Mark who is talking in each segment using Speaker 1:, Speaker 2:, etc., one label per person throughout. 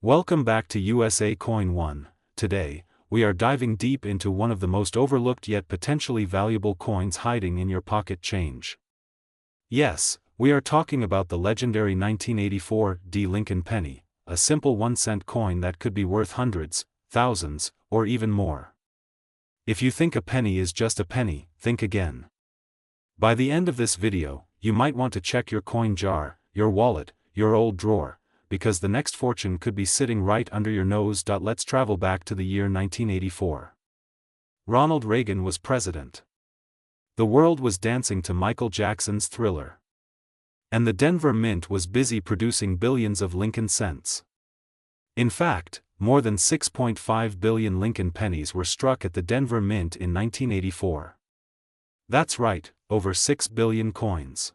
Speaker 1: Welcome back to USA Coin 1. Today, we are diving deep into one of the most overlooked yet potentially valuable coins hiding in your pocket change. Yes, we are talking about the legendary 1984 D. Lincoln penny, a simple 1-cent coin that could be worth hundreds, thousands, or even more. If you think a penny is just a penny, think again. By the end of this video, you might want to check your coin jar, your wallet, your old drawer, because the next fortune could be sitting right under your nose. Let's travel back to the year 1984. Ronald Reagan was president. The world was dancing to Michael Jackson's Thriller. And the Denver Mint was busy producing billions of Lincoln cents. In fact, more than 6.5 billion Lincoln pennies were struck at the Denver Mint in 1984. That's right, over 6 billion coins.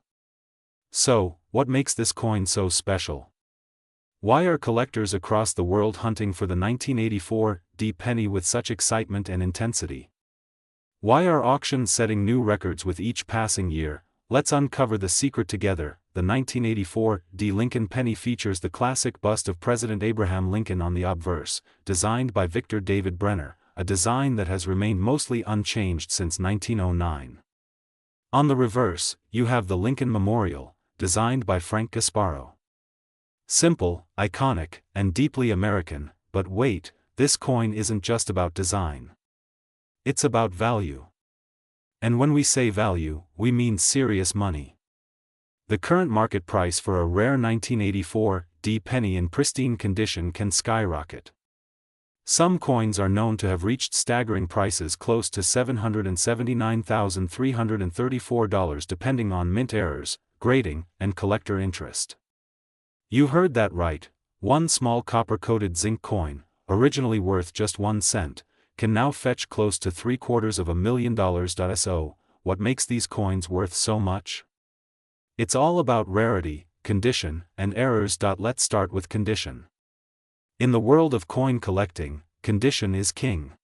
Speaker 1: So, what makes this coin so special? Why are collectors across the world hunting for the 1984 D penny with such excitement and intensity? Why are auctions setting new records with each passing year? Let's uncover the secret together. The 1984 D Lincoln penny features the classic bust of President Abraham Lincoln on the obverse, designed by Victor David Brenner, a design that has remained mostly unchanged since 1909. On the reverse, you have the Lincoln Memorial, designed by Frank Gasparo. Simple, iconic, and deeply American, but wait, this coin isn't just about design. It's about value. And when we say value, we mean serious money. The current market price for a rare 1984 D penny in pristine condition can skyrocket. Some coins are known to have reached staggering prices close to $779,334 depending on mint errors, grading, and collector interest. You heard that right, one small copper-coated zinc coin, originally worth just 1 cent, can now fetch close to $750,000. So, what makes these coins worth so much? It's all about rarity, condition, and errors. Let's start with condition. In the world of coin collecting, condition is king.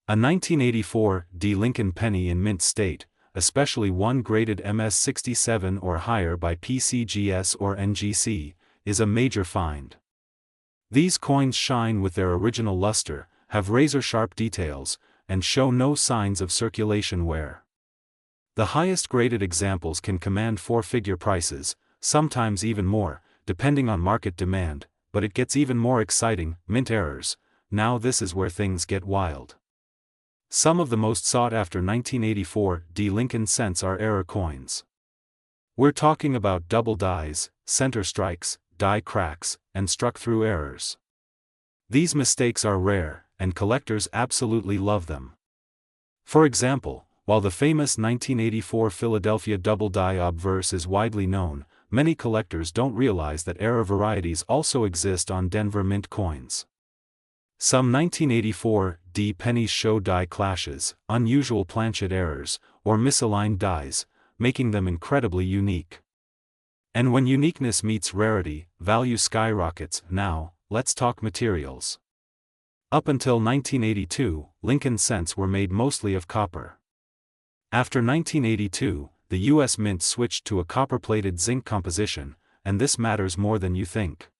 Speaker 1: A 1984 D Lincoln penny in mint state, especially one graded MS67 or higher by PCGS or NGC, is a major find. These coins shine with their original luster, have razor-sharp details, and show no signs of circulation wear. The highest graded examples can command 4-figure prices, sometimes even more, depending on market demand, but it gets even more exciting: mint errors. Now this is where things get wild. Some of the most sought-after 1984 D Lincoln cents are error coins. We're talking about double dies, center strikes, die cracks, and struck-through errors. These mistakes are rare, and collectors absolutely love them. For example, while the famous 1984 Philadelphia double die obverse is widely known, many collectors don't realize that error varieties also exist on Denver Mint coins. Some 1984 D pennies show die clashes, unusual planchet errors, or misaligned dies, making them incredibly unique. And when uniqueness meets rarity, value skyrockets. Now, let's talk materials. Up until 1982, Lincoln cents were made mostly of copper. After 1982, the U.S. Mint switched to a copper-plated zinc composition, and this matters more than you think.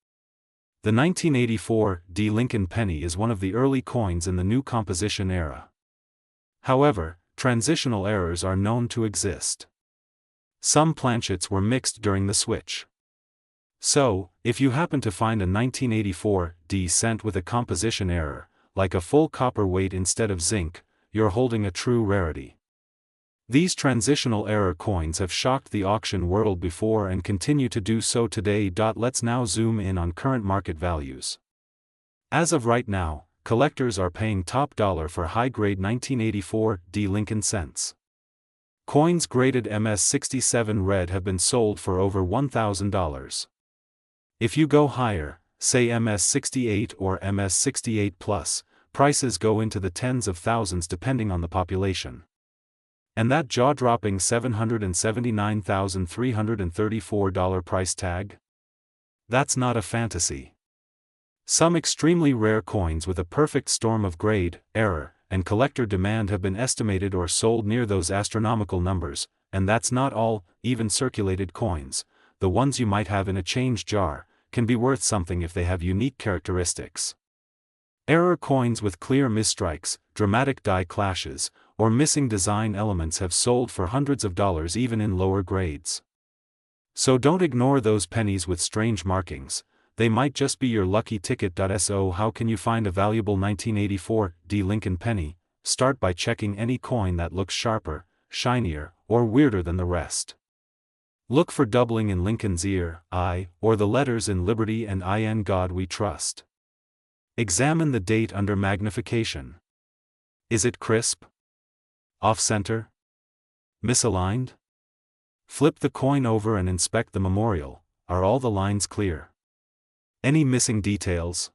Speaker 1: The 1984 D Lincoln penny is one of the early coins in the new composition era. However, transitional errors are known to exist. Some planchets were mixed during the switch. So, if you happen to find a 1984 D cent with a composition error, like a full copper weight instead of zinc, you're holding a true rarity. These transitional error coins have shocked the auction world before and continue to do so today. Let's now zoom in on current market values. As of right now, collectors are paying top dollar for high-grade 1984 D Lincoln cents. Coins graded MS67 red have been sold for over $1,000. If you go higher, say MS68 or MS68 plus, prices go into the tens of thousands depending on the population. And that jaw-dropping $779,334 price tag? That's not a fantasy. Some extremely rare coins with a perfect storm of grade, error, and collector demand have been estimated or sold near those astronomical numbers, and that's not all. Even circulated coins, the ones you might have in a change jar, can be worth something if they have unique characteristics. Error coins with clear misstrikes, dramatic die clashes, or missing design elements have sold for hundreds of dollars even in lower grades. So don't ignore those pennies with strange markings, they might just be your lucky ticket. So how can you find a valuable 1984 D Lincoln penny? Start by checking any coin that looks sharper, shinier, or weirder than the rest. Look for doubling in Lincoln's ear, I, or the letters in Liberty and In God We Trust. Examine the date under magnification. Is it crisp? Off-center? Misaligned? Flip the coin over and inspect the memorial. Are all the lines clear? Any missing details?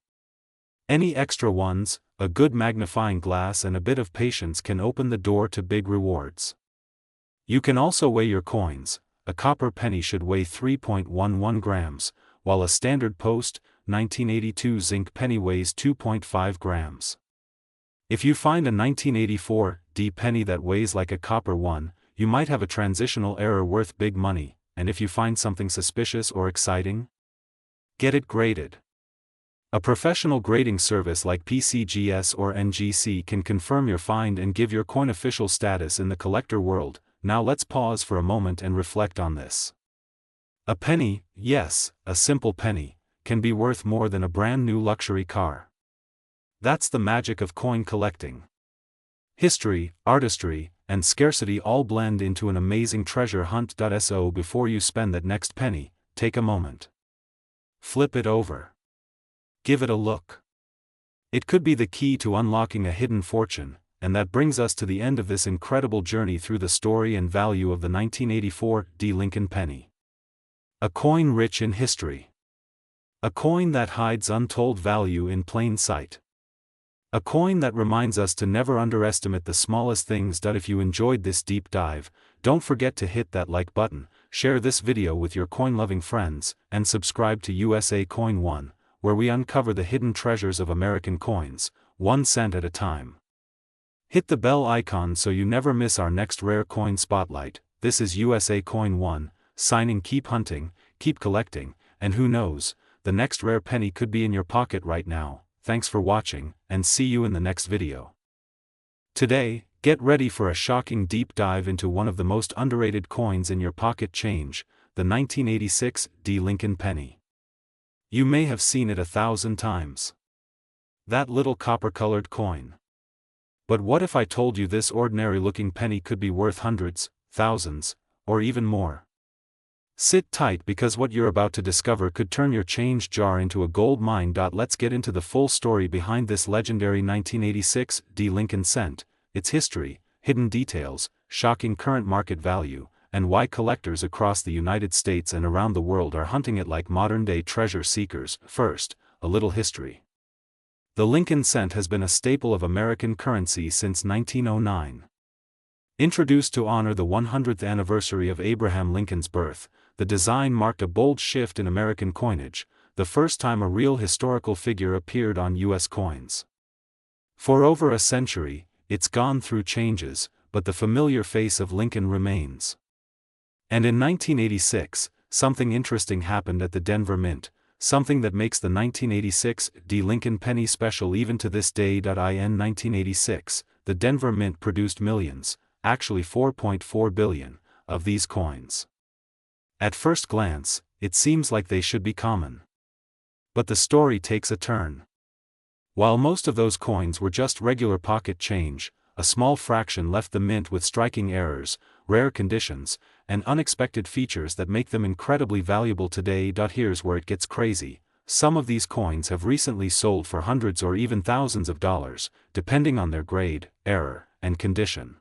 Speaker 1: Any extra ones? A good magnifying glass and a bit of patience can open the door to big rewards. You can also weigh your coins. A copper penny should weigh 3.11 grams, while a standard post, 1982 zinc penny weighs 2.5 grams. If you find a 1984 D penny that weighs like a copper one, you might have a transitional error worth big money, and if you find something suspicious or exciting, get it graded. A professional grading service like PCGS or NGC can confirm your find and give your coin official status in the collector world. Now let's pause for a moment and reflect on this. A penny, yes, a simple penny, can be worth more than a brand new luxury car. That's the magic of coin collecting. History, artistry, and scarcity all blend into an amazing treasure hunt. So before you spend that next penny, take a moment. Flip it over. Give it a look. It could be the key to unlocking a hidden fortune, and that brings us to the end of this incredible journey through the story and value of the 1984 D Lincoln penny. A coin rich in history. A coin that hides untold value in plain sight. A coin that reminds us to never underestimate the smallest things. If you enjoyed this deep dive, don't forget to hit that like button, share this video with your coin-loving friends, and subscribe to USA Coin 1, where we uncover the hidden treasures of American coins, 1 cent at a time. Hit the bell icon so you never miss our next rare coin spotlight. This is USA Coin 1, signing. Keep hunting, keep collecting, and who knows, the next rare penny could be in your pocket right now. Thanks for watching, and see you in the next video. Today, get ready for a shocking deep dive into one of the most underrated coins in your pocket change, the 1986 D Lincoln penny. You may have seen it 1,000 times. That little copper-colored coin. But what if I told you this ordinary-looking penny could be worth hundreds, thousands, or even more? Sit tight because what you're about to discover could turn your change jar into a gold mine. Let's get into the full story behind this legendary 1986 D Lincoln cent, its history, hidden details, shocking current market value, and why collectors across the United States and around the world are hunting it like modern-day treasure seekers. First, a little history. The Lincoln cent has been a staple of American currency since 1909. Introduced to honor the 100th anniversary of Abraham Lincoln's birth, the design marked a bold shift in American coinage, the first time a real historical figure appeared on U.S. coins. For over a century, it's gone through changes, but the familiar face of Lincoln remains. And in 1986, something interesting happened at the Denver Mint, something that makes the 1986 D Lincoln penny special even to this day. In 1986, the Denver Mint produced millions, actually 4.4 billion, of these coins. At first glance, it seems like they should be common. But the story takes a turn. While most of those coins were just regular pocket change, a small fraction left the mint with striking errors, rare conditions, and unexpected features that make them incredibly valuable today. Here's where it gets crazy. Some of these coins have recently sold for hundreds or even thousands of dollars, depending on their grade, error, and condition.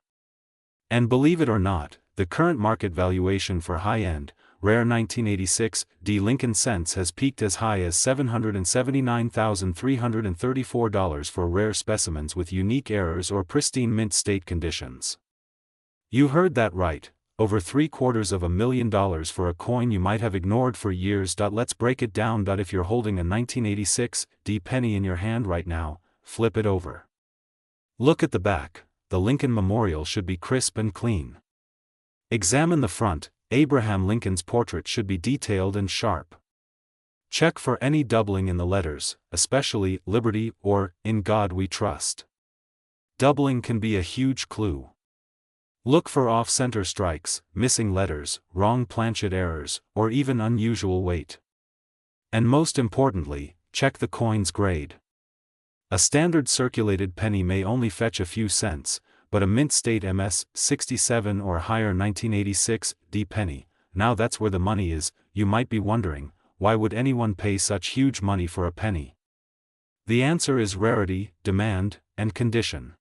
Speaker 1: And believe it or not, the current market valuation for high-end, rare 1986 D Lincoln cents has peaked as high as $779,334 for rare specimens with unique errors or pristine mint state conditions. You heard that right, over $750,000 for a coin you might have ignored for years. Let's break it down. If you're holding a 1986 D penny in your hand right now, flip it over. Look at the back. The Lincoln Memorial should be crisp and clean. Examine the front. Abraham Lincoln's portrait should be detailed and sharp. Check for any doubling in the letters, especially Liberty or In God We Trust. Doubling can be a huge clue. Look for off-center strikes, missing letters, wrong planchet errors, or even unusual weight. And most importantly, check the coin's grade. A standard circulated penny may only fetch a few cents, but a mint state MS 67 or higher 1986 D penny, now that's where the money is. You might be wondering, why would anyone pay such huge money for a penny? The answer is rarity, demand, and condition.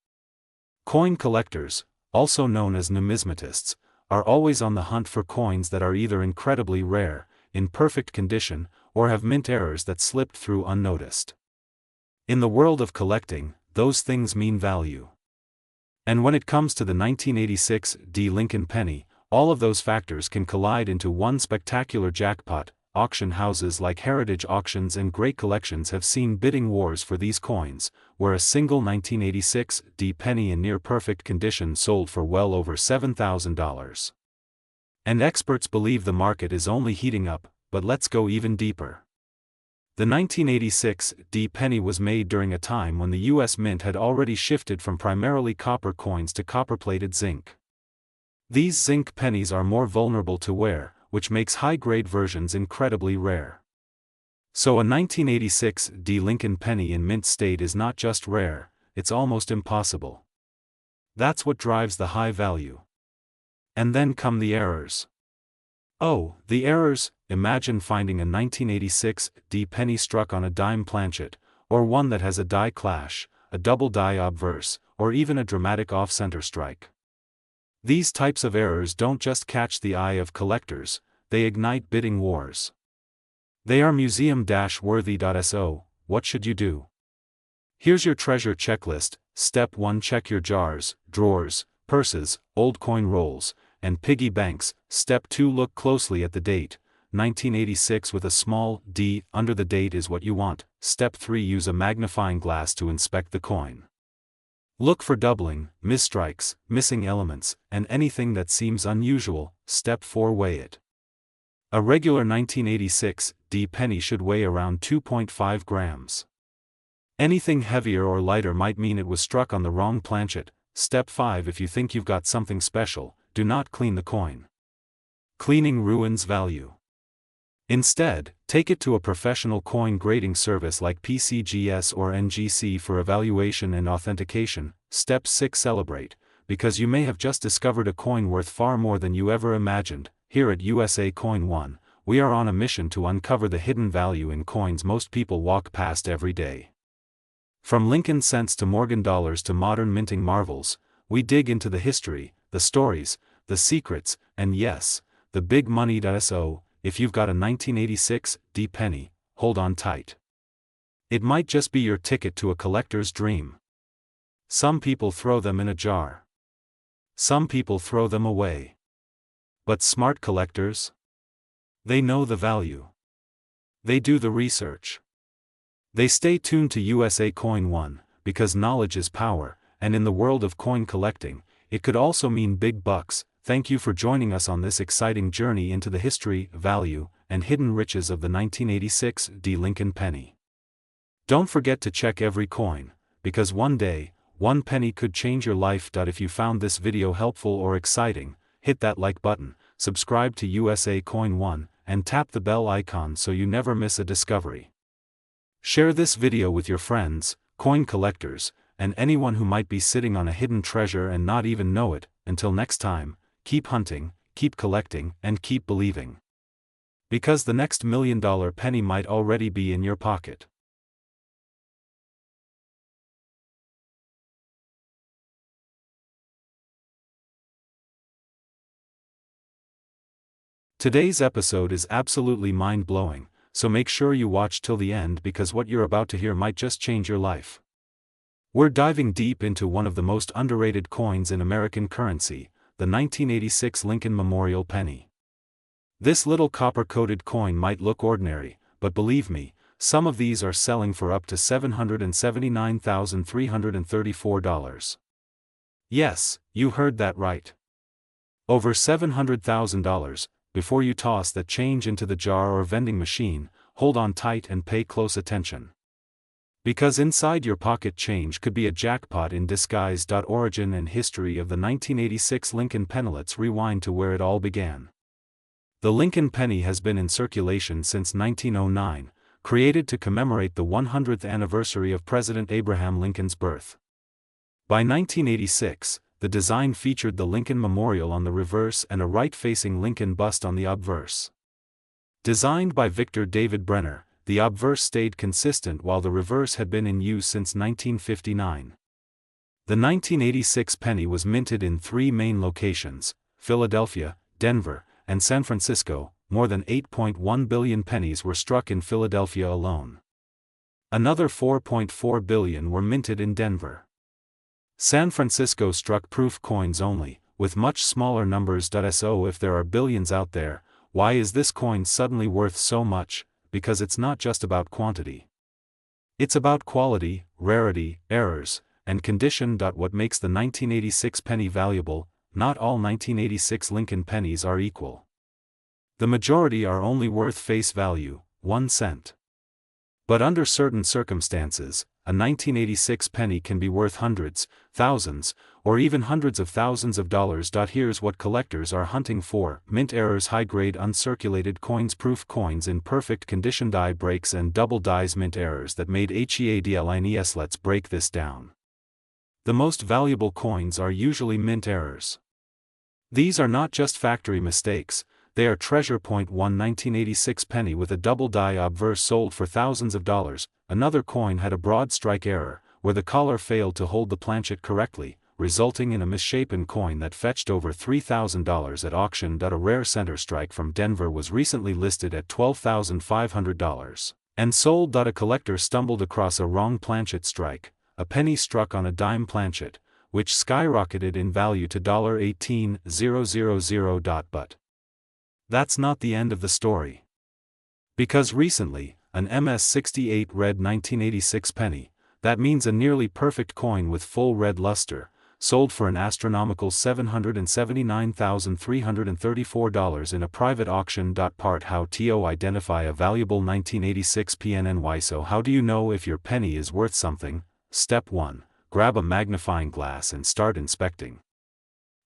Speaker 1: Coin collectors, also known as numismatists, are always on the hunt for coins that are either incredibly rare, in perfect condition, or have mint errors that slipped through unnoticed. In the world of collecting, those things mean value. And when it comes to the 1986 D Lincoln penny, all of those factors can collide into one spectacular jackpot. Auction houses like Heritage Auctions and Great Collections have seen bidding wars for these coins, where a single 1986 D penny in near-perfect condition sold for well over $7,000. And experts believe the market is only heating up, but let's go even deeper. The 1986 D penny was made during a time when the U.S. Mint had already shifted from primarily copper coins to copper-plated zinc. These zinc pennies are more vulnerable to wear, which makes high-grade versions incredibly rare. So a 1986 D Lincoln penny in mint state is not just rare, it's almost impossible. That's what drives the high value. And then come the errors. Oh, the errors. Imagine finding a 1986 D penny struck on a dime planchet, or one that has a die clash, a double die obverse, or even a dramatic off-center strike. These types of errors don't just catch the eye of collectors, they ignite bidding wars. They are museum-worthy. So, what should you do? Here's your treasure checklist. Step 1: check your jars, drawers, purses, old coin rolls, and piggy banks. Step 2: look closely at the date. 1986 with a small d under the date is what you want. Step 3: use a magnifying glass to inspect the coin. Look for doubling, misstrikes, missing elements, and anything that seems unusual. Step 4: weigh it. A regular 1986 D penny should weigh around 2.5 grams. Anything heavier or lighter might mean it was struck on the wrong planchet. Step 5: if you think you've got something special, do not clean the coin. Cleaning ruins value. Instead, take it to a professional coin grading service like PCGS or NGC for evaluation and authentication. Step 6: celebrate, because you may have just discovered a coin worth far more than you ever imagined. Here at USA Coin One, we are on a mission to uncover the hidden value in coins most people walk past every day. From Lincoln cents to Morgan dollars to modern minting marvels, we dig into the history, the stories, the secrets, and yes, the big money. So, if you've got a 1986 D penny, hold on tight. It might just be your ticket to a collector's dream. Some people throw them in a jar. Some people throw them away. But smart collectors? They know the value. They do the research. They stay tuned to USA Coin One, because knowledge is power, and in the world of coin collecting, it could also mean big bucks. Thank you for joining us on this exciting journey into the history, value, and hidden riches of the 1986 D Lincoln penny. Don't forget to check every coin, because one day, one penny could change your life. If you found this video helpful or exciting, hit that like button, subscribe to USA Coin One, and tap the bell icon so you never miss a discovery. Share this video with your friends, coin collectors, and anyone who might be sitting on a hidden treasure and not even know it. Until next time, keep hunting, keep collecting, and keep believing. Because the next $1 million penny might already be in your pocket. Today's episode is absolutely mind-blowing, so make sure you watch till the end because what you're about to hear might just change your life. We're diving deep into one of the most underrated coins in American currency, the 1986 Lincoln Memorial Penny. This little copper-coated coin might look ordinary, but believe me, some of these are selling for up to $779,334. Yes, you heard that right. Over $700,000. Before you toss that change into the jar or vending machine, hold on tight and pay close attention. Because inside your pocket change could be a jackpot in disguise. Origin and history of the 1986 Lincoln penny. Let's rewind to where it all began. The Lincoln penny has been in circulation since 1909, created to commemorate the 100th anniversary of President Abraham Lincoln's birth. By 1986, the design featured the Lincoln Memorial on the reverse and a right-facing Lincoln bust on the obverse. Designed by Victor David Brenner, the obverse stayed consistent while the reverse had been in use since 1959. The 1986 penny was minted in 3 main locations: Philadelphia, Denver, and San Francisco. More than 8.1 billion pennies were struck in Philadelphia alone. Another 4.4 billion were minted in Denver. San Francisco struck proof coins only, with much smaller numbers. So if there are billions out there, why is this coin suddenly worth so much? Because it's not just about quantity. It's about quality, rarity, errors, and condition. What makes the 1986 penny valuable? Not all 1986 Lincoln pennies are equal. The majority are only worth face value, 1 cent. But under certain circumstances, a 1986 penny can be worth hundreds, thousands, or even hundreds of thousands of dollars. Here's what collectors are hunting for: mint errors, high-grade uncirculated coins, proof coins in perfect condition, die breaks and double dies, mint errors that made headlines. Let's break this down. The most valuable coins are usually mint errors. These are not just factory mistakes, they are treasure. 1 1986 penny with a double die obverse sold for thousands of dollars. Another coin had a broad strike error, where the collar failed to hold the planchet correctly, resulting in a misshapen coin that fetched over $3,000 at auction. A rare center strike from Denver was recently listed at $12,500 and sold. A collector stumbled across a wrong planchet strike, a penny struck on a dime planchet, which skyrocketed in value to $18,000. But that's not the end of the story. Because recently, an MS-68 red 1986 penny, that means a nearly perfect coin with full red luster, sold for an astronomical $779,334 in a private auction. Part how to identify a valuable 1986 PNNY. So how do you know if your penny is worth something? Step 1. Grab a magnifying glass and start inspecting.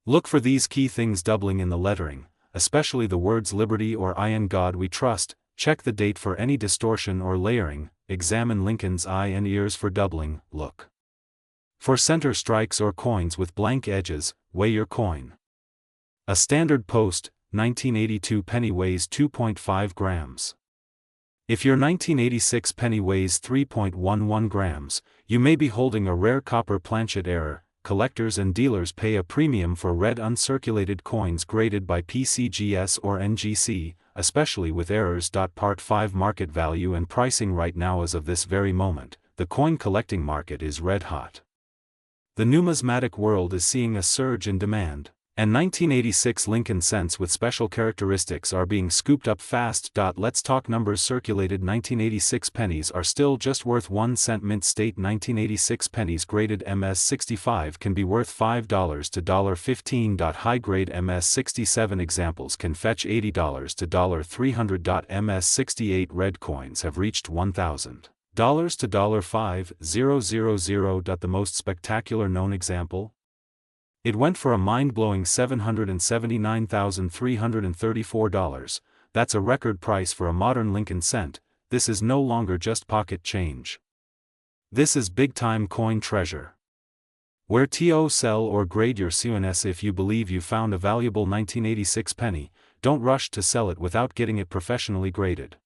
Speaker 1: Look for these key things: doubling in the lettering, especially the words Liberty or I in God We Trust. Check the date for any distortion or layering. Examine Lincoln's eye and ears for doubling. Look for center strikes or coins with blank edges. Weigh your coin. A standard post, 1982 penny weighs 2.5 grams. If your 1986 penny weighs 3.11 grams, you may be holding a rare copper planchet error. Collectors and dealers pay a premium for red uncirculated coins graded by PCGS or NGC, especially with errors. Part 5. Market value and pricing. Right now, as of this very moment, the coin collecting market is red hot. The numismatic world is seeing a surge in demand, and 1986 Lincoln cents with special characteristics are being scooped up fast. Let's talk numbers. Circulated 1986 pennies are still just worth 1 cent. Mint state 1986 pennies graded MS-65 can be worth $5 to $1.15. High-grade MS-67 examples can fetch $80 to $300. MS-68 red coins have reached $1,000 to $5,000. The most spectacular known example? It went for a mind-blowing $779,334. That's a record price for a modern Lincoln cent. This is no longer just pocket change. This is big-time coin treasure. Where to sell or grade your CNS? If you believe you found a valuable 1986 penny, don't rush to sell it without getting it professionally graded.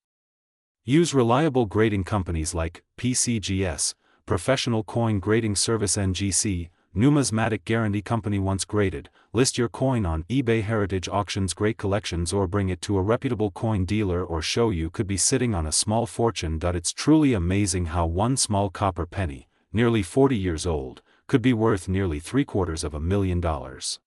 Speaker 1: Use reliable grading companies like PCGS, Professional Coin Grading Service NGC, Numismatic Guarantee Company. Once graded, list your coin on eBay, Heritage Auctions, Great Collections, or bring it to a reputable coin dealer or show. You could be sitting on a small fortune. It's truly amazing how one small copper penny, nearly 40 years old, could be worth nearly $750,000.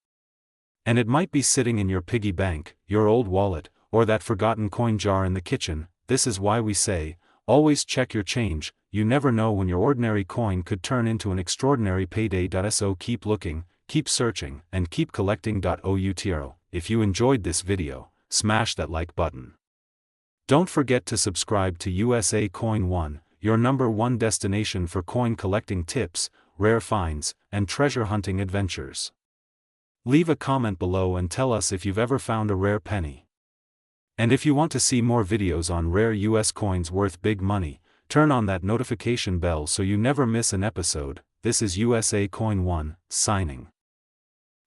Speaker 1: And it might be sitting in your piggy bank, your old wallet, or that forgotten coin jar in the kitchen. This is why we say, always check your change. You never know when your ordinary coin could turn into an extraordinary payday. So keep looking, keep searching, and keep collecting. If you enjoyed this video, smash that like button. Don't forget to subscribe to USA Coin 1, your #1 destination for coin collecting tips, rare finds, and treasure hunting adventures. Leave a comment below and tell us if you've ever found a rare penny. And if you want to see more videos on rare US coins worth big money, turn on that notification bell so you never miss an episode. This is USA Coin 1, signing.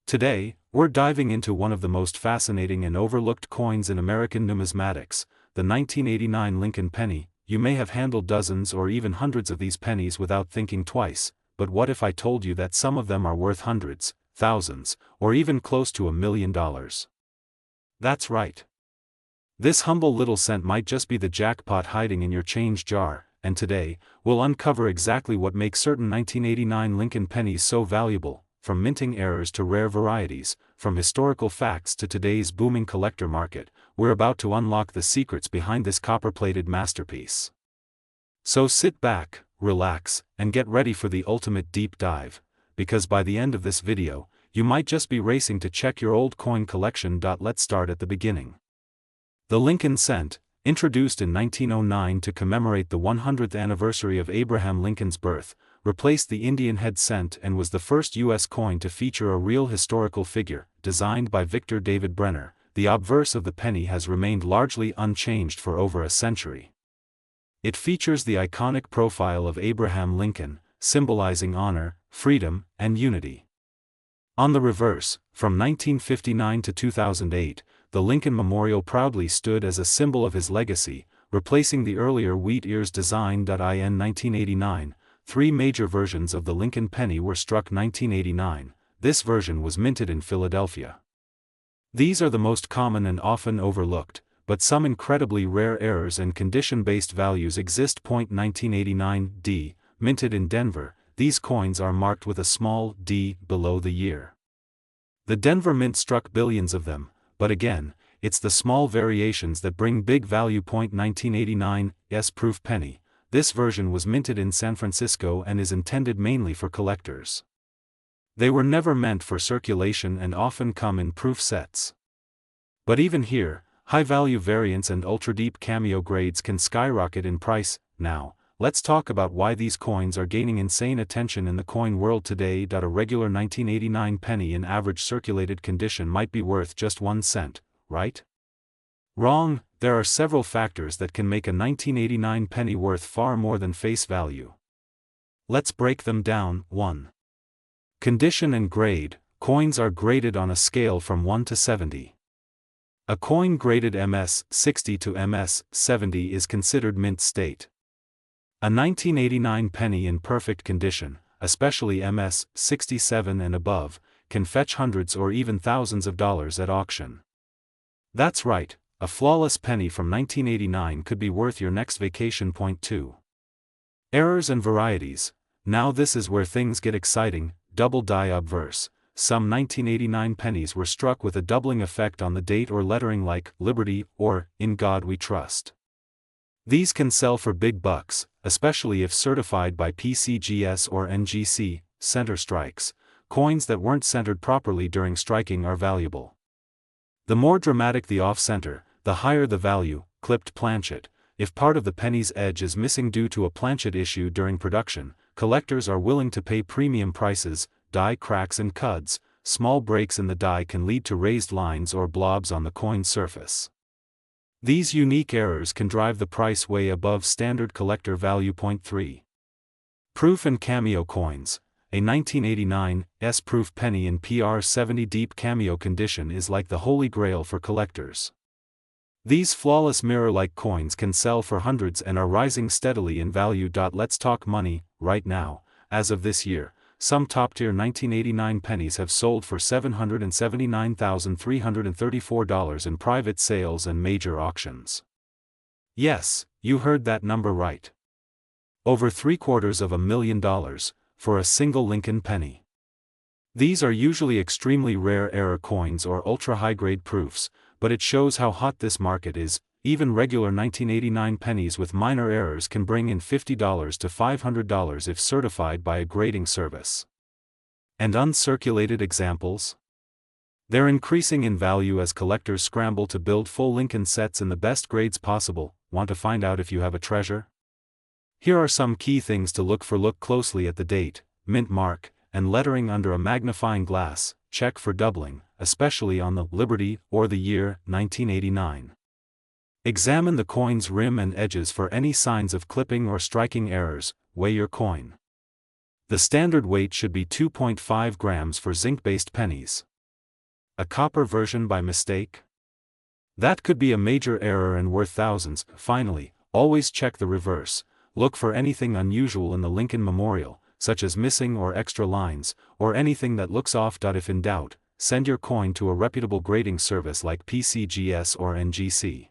Speaker 1: Today, we're diving into one of the most fascinating and overlooked coins in American numismatics, the 1989 Lincoln penny. You may have handled dozens or even hundreds of these pennies without thinking twice, but what if I told you that some of them are worth hundreds, thousands, or even close to $1 million? That's right. This humble little cent might just be the jackpot hiding in your change jar, and today, we'll uncover exactly what makes certain 1989 Lincoln pennies so valuable, from minting errors to rare varieties, from historical facts to today's booming collector market. We're about to unlock the secrets behind this copper-plated masterpiece. So sit back, relax, and get ready for the ultimate deep dive, because by the end of this video, you might just be racing to check your old coin collection. Let's start at the beginning. The Lincoln cent, introduced in 1909 to commemorate the 100th anniversary of Abraham Lincoln's birth, replaced the Indian head cent and was the first U.S. coin to feature a real historical figure, designed by Victor David Brenner. The obverse of the penny has remained largely unchanged for over a century. It features the iconic profile of Abraham Lincoln, symbolizing honor, freedom, and unity. On the reverse, from 1959 to 2008, the Lincoln Memorial proudly stood as a symbol of his legacy, replacing the earlier wheat ears design. In 1989, three major versions of the Lincoln penny were struck. 1989, this version was minted in Philadelphia. These are the most common and often overlooked, but some incredibly rare errors and condition-based values exist. 1989D, minted in Denver, these coins are marked with a small d below the year. The Denver Mint struck billions of them, but again, it's the small variations that bring big value. 1989 S-proof penny, this version was minted in San Francisco and is intended mainly for collectors. They were never meant for circulation and often come in proof sets. But even here, high-value variants and ultra-deep cameo grades can skyrocket in price. Now, let's talk about why these coins are gaining insane attention in the coin world today. A regular 1989 penny in average circulated condition might be worth just 1 cent, right? Wrong. There are several factors that can make a 1989 penny worth far more than face value. Let's break them down. 1. Condition and grade. Coins are graded on a scale from 1 to 70. A coin graded MS 60 to MS 70 is considered mint state. A 1989 penny in perfect condition, especially MS 67 and above, can fetch hundreds or even thousands of dollars at auction. That's right, a flawless penny from 1989 could be worth your next vacation. 2. Errors and varieties. Now this is where things get exciting. Double die obverse. Some 1989 pennies were struck with a doubling effect on the date or lettering, like Liberty or In God We Trust. These can sell for big bucks, especially if certified by PCGS or NGC. Center strikes. Coins that weren't centered properly during striking are valuable. The more dramatic the off-center, the higher the value. Clipped planchet. If part of the penny's edge is missing due to a planchet issue during production, collectors are willing to pay premium prices. Die cracks and cuds. Small breaks in the die can lead to raised lines or blobs on the coin surface. These unique errors can drive the price way above standard collector value. 3. Proof and cameo coins. A 1989 S-proof penny in PR 70 deep cameo condition is like the holy grail for collectors. These flawless mirror-like coins can sell for hundreds and are rising steadily in value. Let's talk money. Right now, as of this year, some top-tier 1989 pennies have sold for $779,334 in private sales and major auctions. Yes, you heard that number right. Over $750,000 for a single Lincoln penny. These are usually extremely rare error coins or ultra-high-grade proofs, but it shows how hot this market is. Even regular 1989 pennies with minor errors can bring in $50 to $500 if certified by a grading service. And uncirculated examples? They're increasing in value as collectors scramble to build full Lincoln sets in the best grades possible. Want to find out if you have a treasure? Here are some key things to look for. Look closely at the date, mint mark, and lettering under a magnifying glass. Check for doubling, especially on the Liberty or the year 1989. Examine the coin's rim and edges for any signs of clipping or striking errors. Weigh your coin. The standard weight should be 2.5 grams for zinc-based pennies. A copper version by mistake? That could be a major error and worth thousands. Finally, always check the reverse. Look for anything unusual in the Lincoln Memorial, such as missing or extra lines, or anything that looks off. If in doubt, send your coin to a reputable grading service like PCGS or NGC.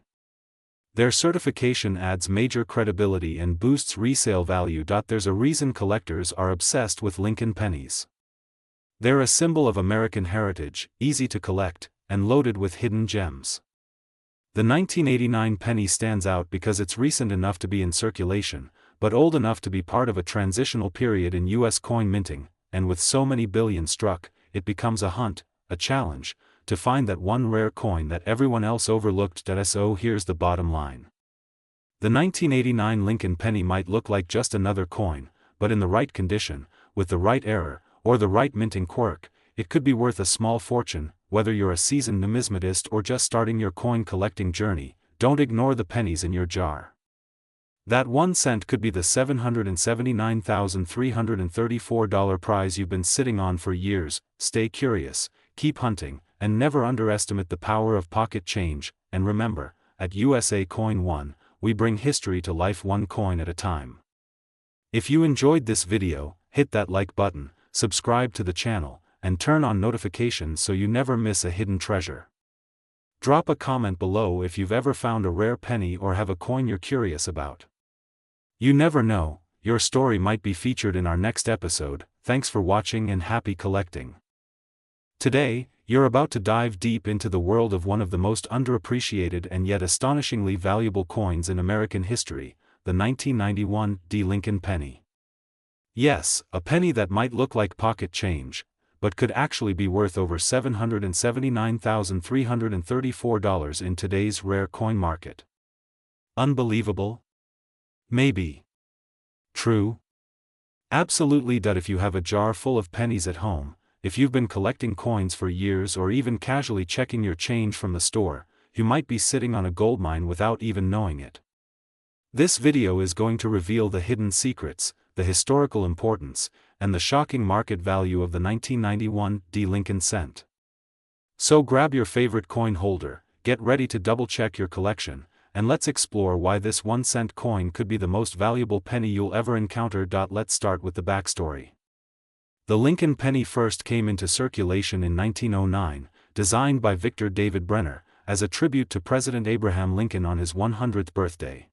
Speaker 1: Their certification adds major credibility and boosts resale value. There's a reason collectors are obsessed with Lincoln pennies. They're a symbol of American heritage, easy to collect, and loaded with hidden gems. The 1989 penny stands out because it's recent enough to be in circulation, but old enough to be part of a transitional period in U.S. coin minting, and with so many billions struck, it becomes a hunt, a challenge, to find that one rare coin that everyone else overlooked. So here's the bottom line. The 1989 Lincoln penny might look like just another coin, but in the right condition, with the right error, or the right minting quirk, it could be worth a small fortune. Whether you're a seasoned numismatist or just starting your coin collecting journey, don't ignore the pennies in your jar. That 1 cent could be the $779,334 prize you've been sitting on for years. Stay curious, keep hunting, and never underestimate the power of pocket change. And remember, at USA Coin One, we bring history to life one coin at a time. If you enjoyed this video, hit that like button, subscribe to the channel, and turn on notifications so you never miss a hidden treasure. Drop a comment below if you've ever found a rare penny or have a coin you're curious about. You never know, your story might be featured in our next episode. Thanks for watching and happy collecting. Today, you're about to dive deep into the world of one of the most underappreciated and yet astonishingly valuable coins in American history, the 1991 Lincoln penny. Yes, a penny that might look like pocket change, but could actually be worth over $779,334 in today's rare coin market. Unbelievable? Maybe. True? Absolutely. If you have a jar full of pennies at home, if you've been collecting coins for years or even casually checking your change from the store, you might be sitting on a goldmine without even knowing it. This video is going to reveal the hidden secrets, the historical importance, and the shocking market value of the 1991 Lincoln cent. So grab your favorite coin holder, get ready to double-check your collection, and let's explore why this 1 cent coin could be the most valuable penny you'll ever encounter. Let's start with the backstory. The Lincoln penny first came into circulation in 1909, designed by Victor David Brenner, as a tribute to President Abraham Lincoln on his 100th birthday.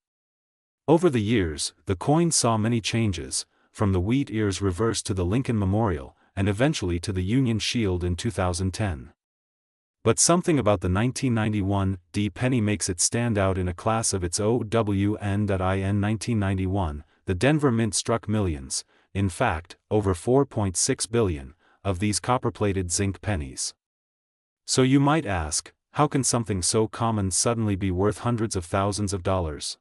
Speaker 1: Over the years, the coin saw many changes, from the wheat ears reverse to the Lincoln Memorial, and eventually to the Union Shield in 2010. But something about the 1991 penny makes it stand out in a class of its own. In 1991, the Denver Mint struck millions, in fact, over 4.6 billion, of these copper-plated zinc pennies. So you might ask, how can something so common suddenly be worth hundreds of thousands of dollars?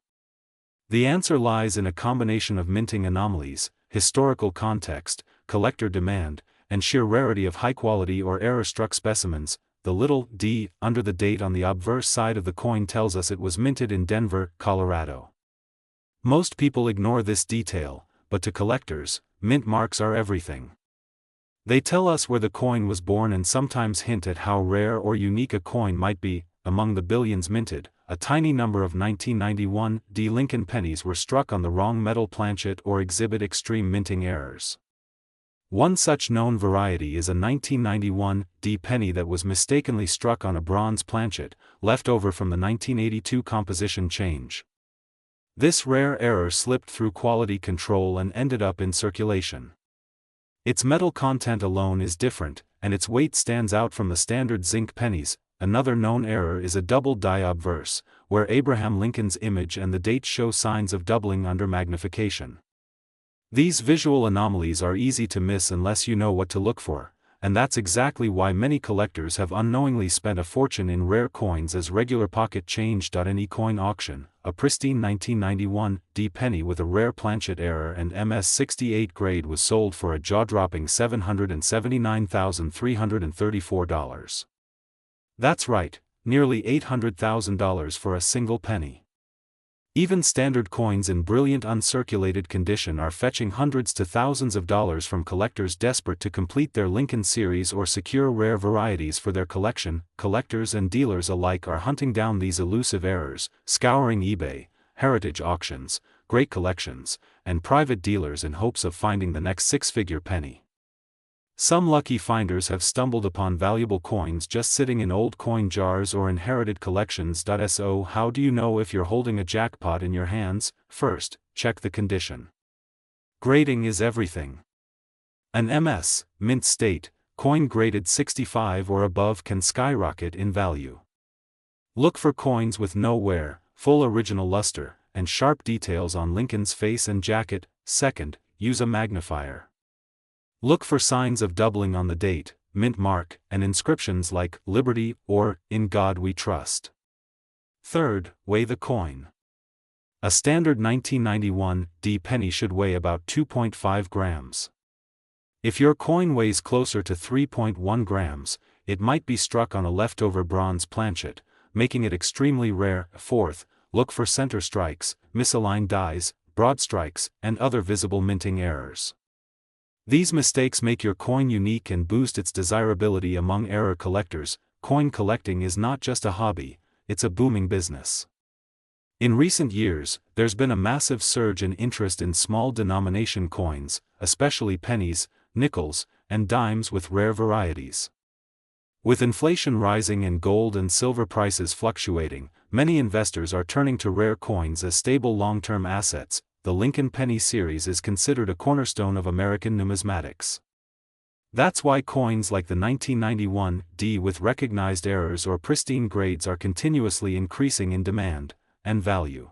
Speaker 1: The answer lies in a combination of minting anomalies, historical context, collector demand, and sheer rarity of high-quality or error-struck specimens. The little d under the date on the obverse side of the coin tells us it was minted in Denver, Colorado. Most people ignore this detail, but to collectors, mint marks are everything. They tell us where the coin was born and sometimes hint at how rare or unique a coin might be. Among the billions minted, a tiny number of 1991 Lincoln pennies were struck on the wrong metal planchet or exhibit extreme minting errors. One such known variety is a 1991 penny that was mistakenly struck on a bronze planchet, left over from the 1982 composition change. This rare error slipped through quality control and ended up in circulation. Its metal content alone is different, and its weight stands out from the standard zinc pennies. Another known error is a double die obverse, where Abraham Lincoln's image and the date show signs of doubling under magnification. These visual anomalies are easy to miss unless you know what to look for, and that's exactly why many collectors have unknowingly spent a fortune in rare coins as regular pocket change. Any coin auction, a pristine 1991 D penny with a rare planchet error and MS-68 grade was sold for a jaw-dropping $779,334. That's right, nearly $800,000 for a single penny. Even standard coins in brilliant uncirculated condition are fetching hundreds to thousands of dollars from collectors desperate to complete their Lincoln series or secure rare varieties for their collection. Collectors and dealers alike are hunting down these elusive errors, scouring eBay, heritage auctions, great collections, and private dealers in hopes of finding the next six-figure penny. Some lucky finders have stumbled upon valuable coins just sitting in old coin jars or inherited collections. So how do you know if you're holding a jackpot in your hands? First, check the condition. Grading is everything. An MS, mint state, coin graded 65 or above can skyrocket in value. Look for coins with no wear, full original luster, and sharp details on Lincoln's face and jacket. Second, use a magnifier. Look for signs of doubling on the date, mint mark, and inscriptions like Liberty or In God We Trust. Third, weigh the coin. A standard 1991 D penny should weigh about 2.5 grams. If your coin weighs closer to 3.1 grams, it might be struck on a leftover bronze planchet, making it extremely rare. Fourth, look for center strikes, misaligned dies, broad strikes, and other visible minting errors. These mistakes make your coin unique and boost its desirability among error collectors. Coin collecting is not just a hobby, it's a booming business. In recent years, there's been a massive surge in interest in small denomination coins, especially pennies, nickels, and dimes with rare varieties. With inflation rising and gold and silver prices fluctuating, many investors are turning to rare coins as stable long-term assets. The Lincoln Penny series is considered a cornerstone of American numismatics. That's why coins like the 1991 D with recognized errors or pristine grades are continuously increasing in demand and value.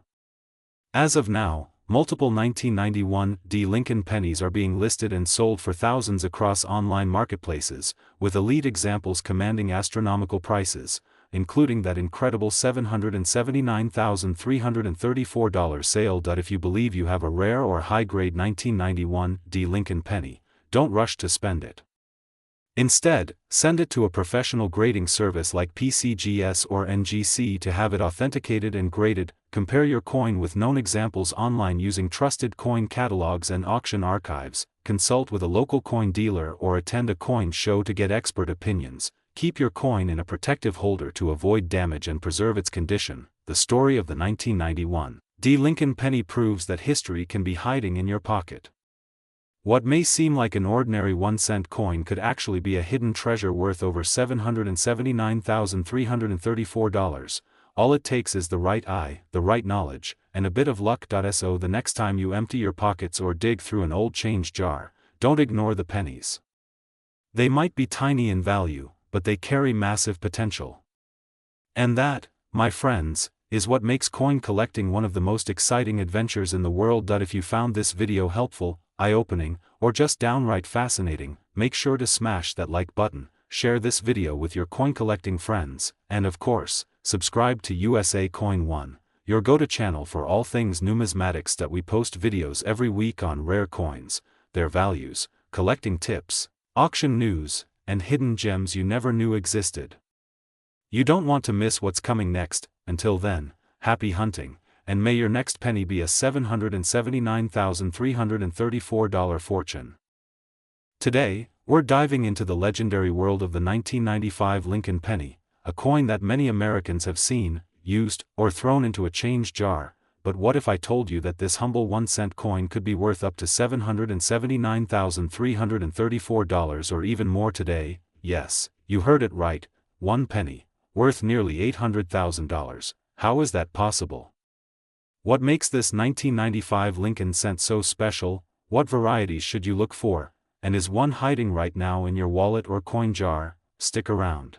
Speaker 1: As of now, multiple 1991 D Lincoln pennies are being listed and sold for thousands across online marketplaces, with elite examples commanding astronomical prices, including that incredible $779,334 sale. If you believe you have a rare or high-grade 1991 D Lincoln penny, don't rush to spend it. Instead, send it to a professional grading service like PCGS or NGC to have it authenticated and graded. Compare your coin with known examples online using trusted coin catalogs and auction archives. Consult with a local coin dealer or attend a coin show to get expert opinions. Keep your coin in a protective holder to avoid damage and preserve its condition. The story of the 1991 D Lincoln penny proves that history can be hiding in your pocket. What may seem like an ordinary 1-cent coin could actually be a hidden treasure worth over $779,334. All it takes is the right eye, the right knowledge, and a bit of luck. So the next time you empty your pockets or dig through an old change jar, don't ignore the pennies. They might be tiny in value, but they carry massive potential. And that, my friends, is what makes coin collecting one of the most exciting adventures in the world. If you found this video helpful, eye-opening, or just downright fascinating, make sure to smash that like button, share this video with your coin collecting friends, and of course, subscribe to USA Coin One, your go-to channel for all things numismatics. We post videos every week on rare coins, their values, collecting tips, auction news, and hidden gems you never knew existed. You don't want to miss what's coming next. Until then, happy hunting, and may your next penny be a $779,334 fortune. Today, we're diving into the legendary world of the 1995 Lincoln penny, a coin that many Americans have seen, used, or thrown into a change jar. But what if I told you that this humble 1-cent coin could be worth up to $779,334 or even more today? Yes, you heard it right, 1 penny, worth nearly $800,000. How is that possible? What makes this 1995 Lincoln cent so special? What varieties should you look for? And is one hiding right now in your wallet or coin jar? Stick around.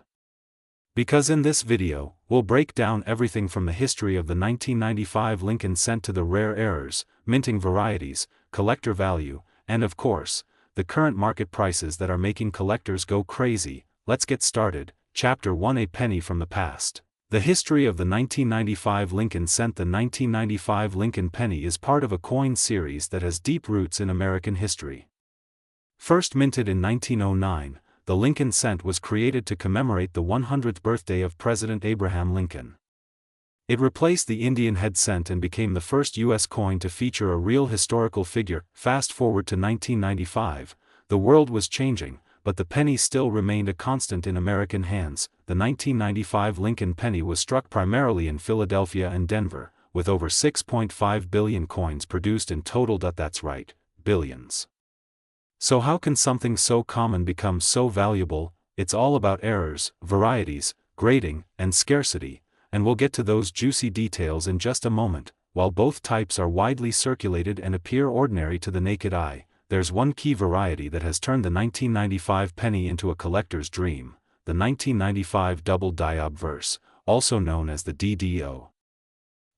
Speaker 1: Because in this video, we'll break down everything from the history of the 1995 Lincoln cent to the rare errors, minting varieties, collector value, and of course, the current market prices that are making collectors go crazy. Let's get started. Chapter 1: A Penny from the Past. The history of the 1995 Lincoln cent. The 1995 Lincoln penny is part of a coin series that has deep roots in American history. First minted in 1909, the Lincoln cent was created to commemorate the 100th birthday of President Abraham Lincoln. It replaced the Indian head cent and became the first U.S. coin to feature a real historical figure. Fast forward to 1995, the world was changing, but the penny still remained a constant in American hands. The 1995 Lincoln penny was struck primarily in Philadelphia and Denver, with over 6.5 billion coins produced in total. That's right, billions. So how can something so common become so valuable? It's all about errors, varieties, grading, and scarcity, and we'll get to those juicy details in just a moment. While both types are widely circulated and appear ordinary to the naked eye, there's one key variety that has turned the 1995 penny into a collector's dream: the 1995 double die obverse, also known as the DDO.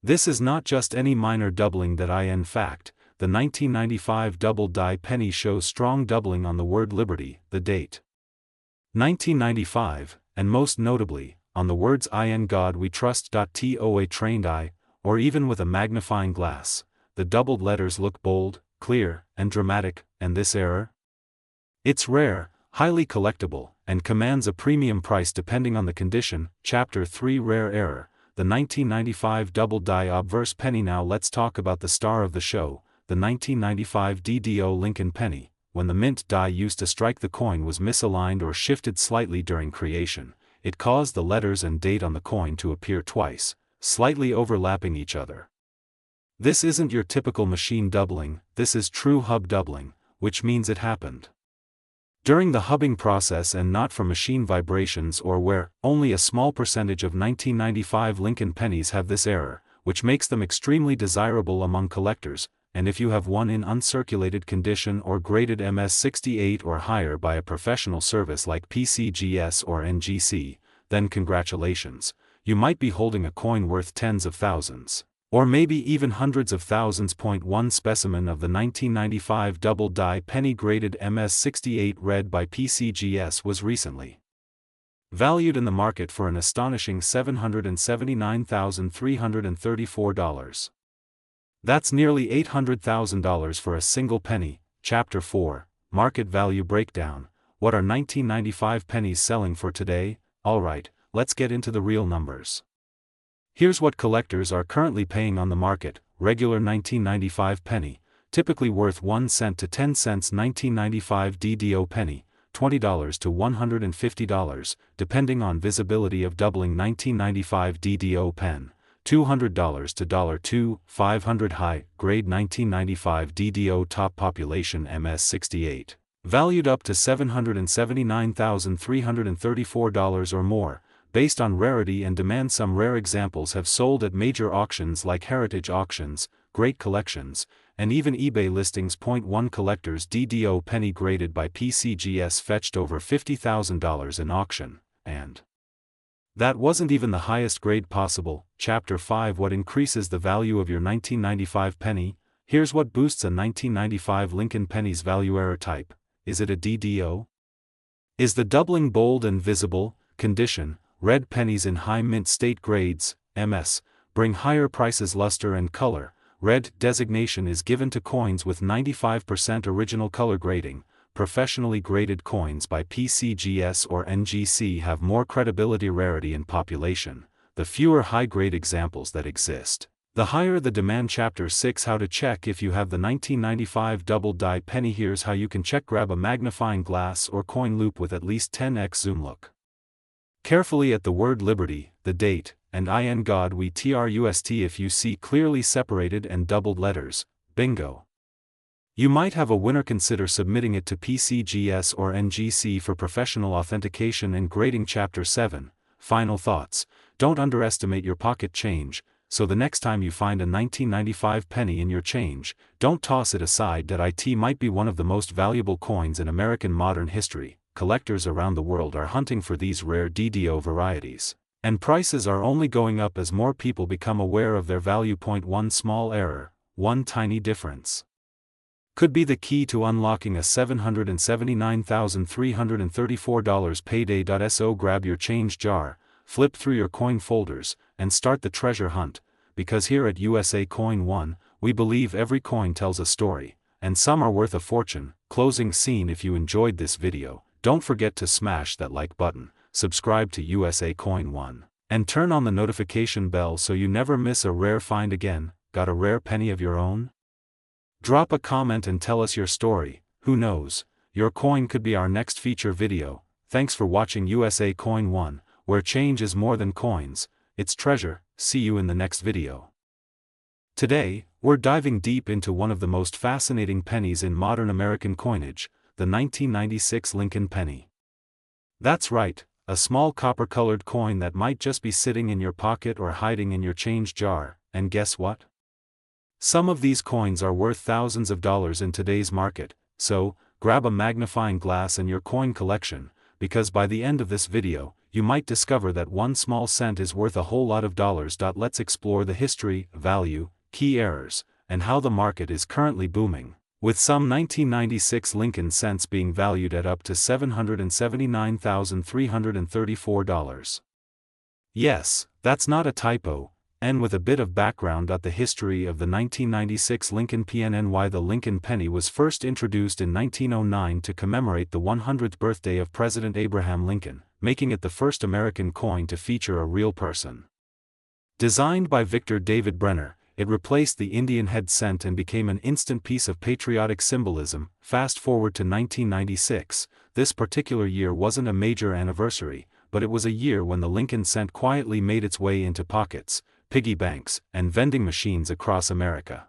Speaker 1: This is not just any minor doubling. In fact, the 1995 double die penny shows strong doubling on the word liberty, the date 1995, and most notably, on the words "In God We Trust." To a trained eye, or even with a magnifying glass, the doubled letters look bold, clear, and dramatic. And this error? It's rare, highly collectible, and commands a premium price depending on the condition. Chapter 3: Rare Error, the 1995 double die obverse penny. Now let's talk about the star of the show, the 1995 DDO Lincoln penny. When the mint die used to strike the coin was misaligned or shifted slightly during creation, it caused the letters and date on the coin to appear twice, slightly overlapping each other. This isn't your typical machine doubling, this is true hub doubling, which means it happened during the hubbing process and not from machine vibrations or wear. Only a small percentage of 1995 Lincoln pennies have this error, which makes them extremely desirable among collectors, and if you have one in uncirculated condition or graded MS68 or higher by a professional service like PCGS or NGC, then congratulations, you might be holding a coin worth tens of thousands, or maybe even hundreds of thousands. One specimen of the 1995 double die penny graded MS68 read by PCGS was recently valued in the market for an astonishing $779,334. That's nearly $800,000 for a single penny. Chapter 4: Market Value Breakdown. What are 1995 pennies selling for today? Alright, let's get into the real numbers. Here's what collectors are currently paying on the market. Regular 1995 penny, typically worth 1 cent to 10 cents. 1995 DDO penny, $20 to $150, depending on visibility of doubling. 1995 DDO pen, $200 to $2, 500 high grade. 1995 DDO top population MS68, valued up to $779,334 or more, based on rarity and demand. Some rare examples have sold at major auctions like heritage auctions, great collections, and even eBay listings. 1 Collector's DDO penny graded by PCGS fetched over $50,000 in auction, and that wasn't even the highest grade possible. Chapter 5: What increases the value of your 1995 penny? Here's what boosts a 1995 Lincoln penny's value. Error type: is it a DDO? Is the doubling bold and visible? Condition: red pennies in high mint state grades, MS, bring higher prices. Luster and color: red designation is given to coins with 95% original color grading. Professionally graded coins by PCGS or NGC have more credibility. Rarity and population: the fewer high-grade examples that exist, the higher the demand. Chapter 6: How to check if you have the 1995 double die penny. Here's how you can check. Grab a magnifying glass or coin loop with at least 10x zoom. Look carefully at the word liberty, the date, and "In God We Trust." If you see clearly separated and doubled letters, bingo. You might have a winner. Consider submitting it to PCGS or NGC for professional authentication and grading. Chapter 7: Final thoughts. Don't underestimate your pocket change, so the next time you find a 1995 penny in your change, don't toss it aside. It might be one of the most valuable coins in American modern history. Collectors around the world are hunting for these rare DDO varieties, and prices are only going up as more people become aware of their value. 1 Small error, one tiny difference. Could be the key to unlocking a $779,334 payday. So grab your change jar, flip through your coin folders, and start the treasure hunt, because here at USA Coin 1, we believe every coin tells a story, and some are worth a fortune. Closing scene. If you enjoyed this video, don't forget to smash that like button, subscribe to USA Coin 1, and turn on the notification bell so you never miss a rare find again. Got a rare penny of your own? Drop a comment and tell us your story. Who knows, your coin could be our next feature video. Thanks for watching USA Coin 1, where change is more than coins, it's treasure. See you in the next video. Today, we're diving deep into one of the most fascinating pennies in modern American coinage, the 1996 Lincoln penny. That's right, a small copper-colored coin that might just be sitting in your pocket or hiding in your change jar. And guess what? Some of these coins are worth thousands of dollars in today's market, so grab a magnifying glass and your coin collection, because by the end of this video, you might discover that one small cent is worth a whole lot of dollars. Let's explore the history, value, key errors, and how the market is currently booming, with some 1996 Lincoln cents being valued at up to $779,334. Yes, that's not a typo. And with a bit of background. The history of the 1996 Lincoln PNNY. The Lincoln penny was first introduced in 1909 to commemorate the 100th birthday of President Abraham Lincoln, making it the first American coin to feature a real person. Designed by Victor David Brenner, it replaced the Indian head cent and became an instant piece of patriotic symbolism. Fast forward to 1996, this particular year wasn't a major anniversary, but it was a year when the Lincoln cent quietly made its way into pockets, piggy banks, and vending machines across America.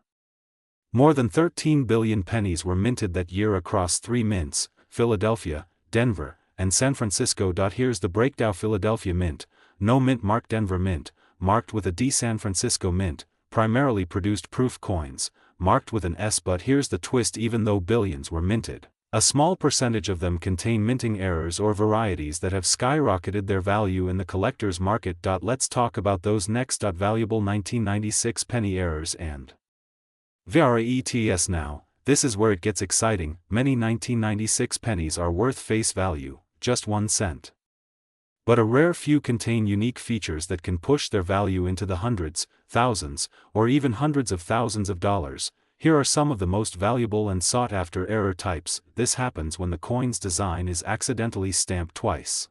Speaker 1: More than 13 billion pennies were minted that year across 3 mints, Philadelphia, Denver, and San Francisco. Here's the breakdown. Philadelphia Mint, no mint marked. Denver Mint, marked with a D. San Francisco Mint, primarily produced proof coins, marked with an S. But here's the twist: even though billions were minted, a small percentage of them contain minting errors or varieties that have skyrocketed their value in the collector's market. Let's talk about those next. Valuable 1996 penny errors and varieties. Now, this is where it gets exciting. Many 1996 pennies are worth face value, just 1 cent. But a rare few contain unique features that can push their value into the hundreds, thousands, or even hundreds of thousands of dollars. Here are some of the most valuable and sought-after error types. This happens when the coin's design is accidentally stamped twice.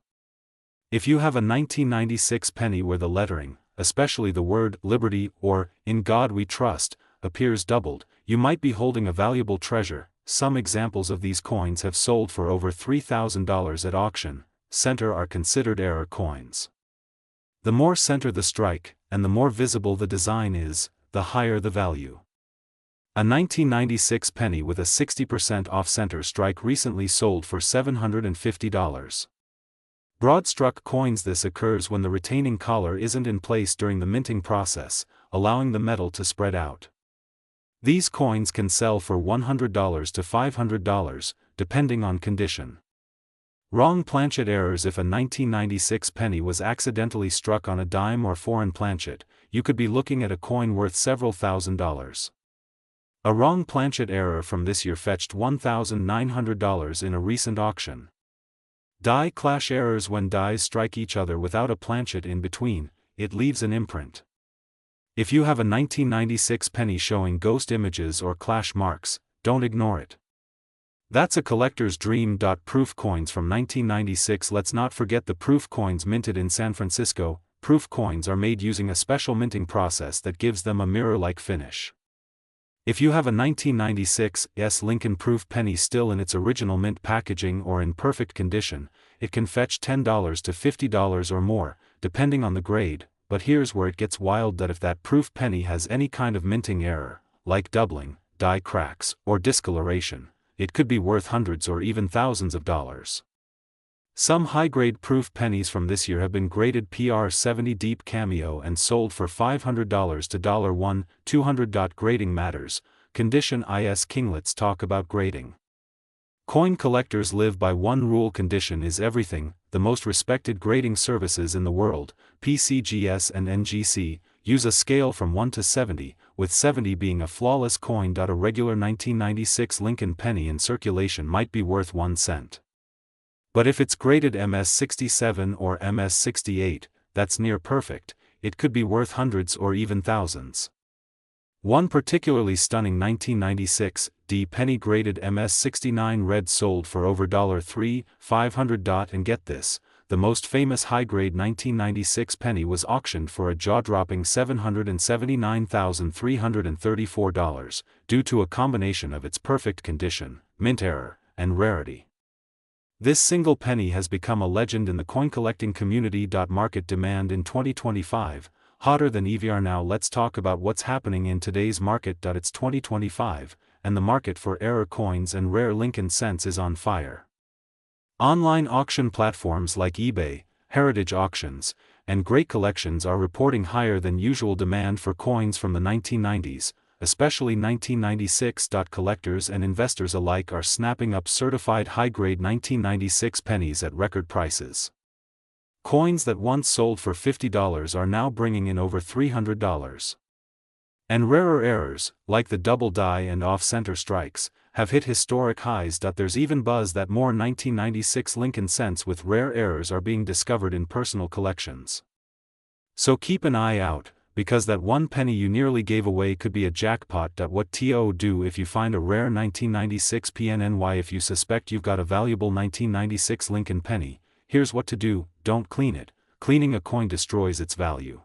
Speaker 1: If you have a 1996 penny where the lettering, especially the word "Liberty" or "In God We Trust," appears doubled, you might be holding a valuable treasure. Some examples of these coins have sold for over $3,000 at auction. Center are considered error coins. The more center the strike, and the more visible the design is, the higher the value. A 1996 penny with a 60% off-center strike recently sold for $750. Broad-struck coins. This occurs when the retaining collar isn't in place during the minting process, allowing the metal to spread out. These coins can sell for $100 to $500, depending on condition. Wrong planchet errors. If a 1996 penny was accidentally struck on a dime or foreign planchet, you could be looking at a coin worth several $1,000s. A wrong planchet error from this year fetched $1,900 in a recent auction. Die clash errors. When dies strike each other without a planchet in between, it leaves an imprint. If you have a 1996 penny showing ghost images or clash marks, don't ignore it. That's a collector's dream. Proof coins from 1996. Let's not forget the proof coins minted in San Francisco. Proof coins are made using a special minting process that gives them a mirror-like finish. If you have a 1996 Lincoln proof penny still in its original mint packaging or in perfect condition, it can fetch $10 to $50 or more, depending on the grade. But here's where it gets wild. If that proof penny has any kind of minting error, like doubling, die cracks, or discoloration, it could be worth hundreds or even thousands of dollars. Some high-grade proof pennies from this year have been graded PR70 Deep Cameo and sold for $500 to $1,200. Grading matters. Condition is king. Let's talk about grading. Coin collectors live by one rule: condition is everything. The most respected grading services in the world, PCGS and NGC, use a scale from 1 to 70, with 70 being a flawless coin. A regular 1996 Lincoln penny in circulation might be worth 1 cent. But if it's graded MS-67 or MS-68, that's near perfect, it could be worth hundreds or even thousands. One particularly stunning 1996 D penny graded MS-69 red sold for over $3,500. And get this, the most famous high-grade 1996 penny was auctioned for a jaw-dropping $779,334, due to a combination of its perfect condition, mint error, and rarity. This single penny has become a legend in the coin-collecting community. Market demand in 2025, hotter than ever. Now let's talk about what's happening in today's market. It's 2025, and the market for error coins and rare Lincoln cents is on fire. Online auction platforms like eBay, Heritage Auctions, and Great Collections are reporting higher than usual demand for coins from the 1990s, especially 1996. Collectors and investors alike are snapping up certified high-grade 1996 pennies at record prices. Coins that once sold for $50 are now bringing in over $300. And rarer errors, like the double die and off-center strikes, have hit historic highs. There's even buzz that more 1996 Lincoln cents with rare errors are being discovered in personal collections. So keep an eye out, because that one penny you nearly gave away could be a jackpot. What to do if you find a rare 1996 PNNY? If you suspect you've got a valuable 1996 Lincoln penny, here's what to do: don't clean it. Cleaning a coin destroys its value.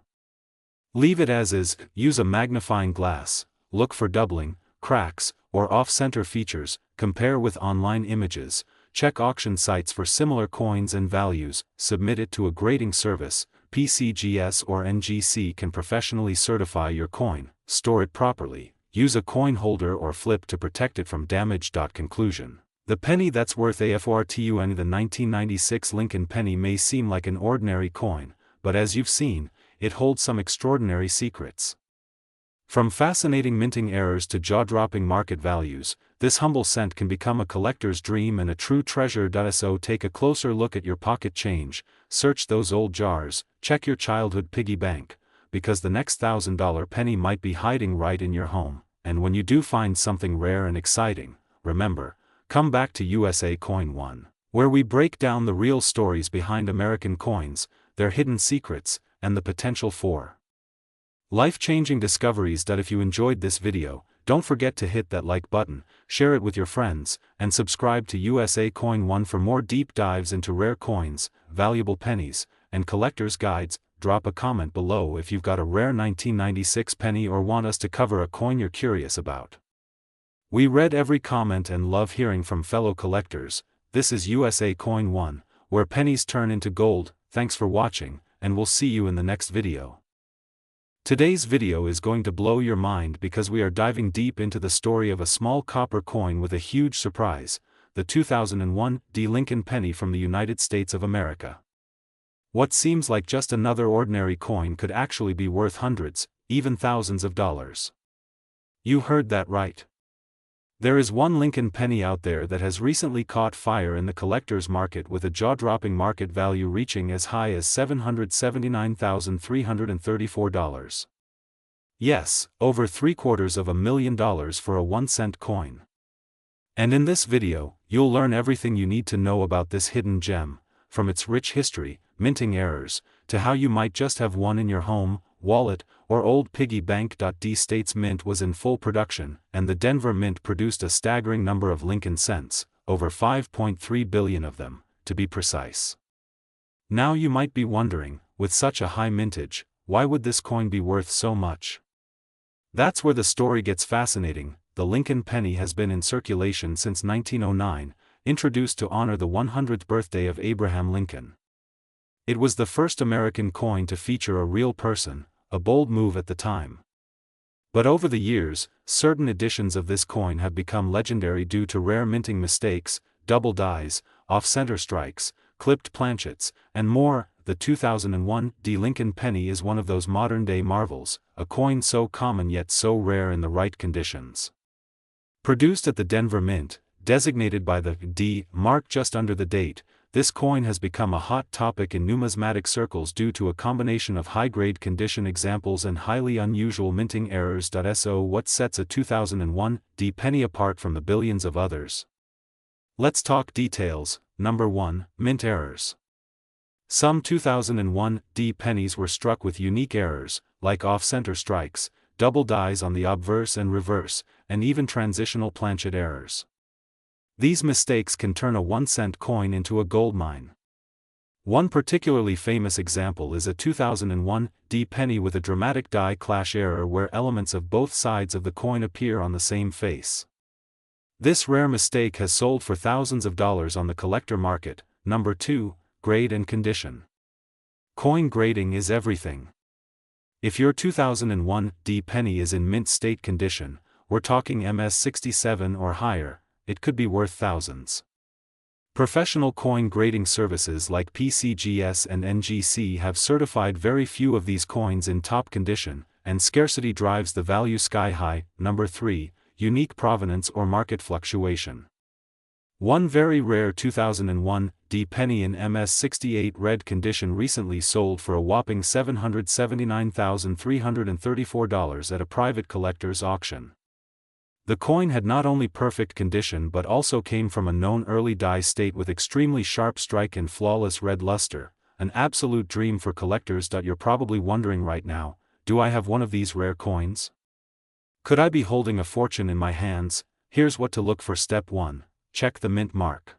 Speaker 1: Leave it as is, use a magnifying glass, look for doubling, cracks, or off-center features, compare with online images, check auction sites for similar coins and values, submit it to a grading service. PCGS or NGC can professionally certify your coin, store it properly, use a coin holder or flip to protect it from damage. Conclusion: the penny that's worth AFORTUN. The 1996 Lincoln penny may seem like an ordinary coin, but as you've seen, it holds some extraordinary secrets. From fascinating minting errors to jaw-dropping market values, this humble cent can become a collector's dream and a true treasure. So take a closer look at your pocket change, search those old jars, check your childhood piggy bank, because the next $1,000 penny might be hiding right in your home. And when you do find something rare and exciting, remember, come back to USA Coin 1, where we break down the real stories behind American coins, their hidden secrets, and the potential for life-changing discoveries. If you enjoyed this video, don't forget to hit that like button, share it with your friends, and subscribe to USA Coin 1 for more deep dives into rare coins, valuable pennies, and collector's guides. Drop a comment below if you've got a rare 1996 penny or want us to cover a coin you're curious about. We read every comment and love hearing from fellow collectors. This is USA Coin 1, where pennies turn into gold. Thanks for watching, and we'll see you in the next video. Today's video is going to blow your mind because we are diving deep into the story of a small copper coin with a huge surprise, the 2001 D Lincoln penny from the United States of America. What seems like just another ordinary coin could actually be worth hundreds, even thousands of dollars. You heard that right. There is one Lincoln penny out there that has recently caught fire in the collector's market, with a jaw-dropping market value reaching as high as $779,334. Yes, over $750,000 for a 1-cent coin. And in this video, you'll learn everything you need to know about this hidden gem, from its rich history, minting errors, to how you might just have one in your home, wallet, or old piggy bank. D State's Mint was in full production, and the Denver Mint produced a staggering number of Lincoln cents, over 5.3 billion of them, to be precise. Now you might be wondering, with such a high mintage, why would this coin be worth so much? That's where the story gets fascinating. The Lincoln penny has been in circulation since 1909, introduced to honor the 100th birthday of Abraham Lincoln. It was the first American coin to feature a real person, a bold move at the time. But over the years, certain editions of this coin have become legendary due to rare minting mistakes, double dies, off-center strikes, clipped planchets, and more. The 2001 D Lincoln penny is one of those modern-day marvels, a coin so common yet so rare in the right conditions. Produced at the Denver Mint, designated by the D mark just under the date. This coin has become a hot topic in numismatic circles due to a combination of high-grade condition examples and highly unusual minting errors. So what sets a 2001 D penny apart from the billions of others? Let's talk details. Number 1. Mint errors. Some 2001 D pennies were struck with unique errors, like off-center strikes, double dies on the obverse and reverse, and even transitional planchet errors. These mistakes can turn a 1-cent coin into a goldmine. One particularly famous example is a 2001 D penny with a dramatic die clash error where elements of both sides of the coin appear on the same face. This rare mistake has sold for thousands of dollars on the collector market. Number 2. Grade and condition. Coin grading is everything. If your 2001 D penny is in mint state condition, we're talking MS67 or higher, it could be worth thousands. Professional coin grading services like PCGS and NGC have certified very few of these coins in top condition, and scarcity drives the value sky high. Number 3. Unique provenance or market fluctuation. One very rare 2001 D penny in MS68 red condition recently sold for a whopping $779,334 at a private collector's auction. The coin had not only perfect condition but also came from a known early die state with extremely sharp strike and flawless red luster, an absolute dream for collectors. You're probably wondering right now, do I have one of these rare coins? Could I be holding a fortune in my hands? Here's what to look for. Step 1. Check the mint mark.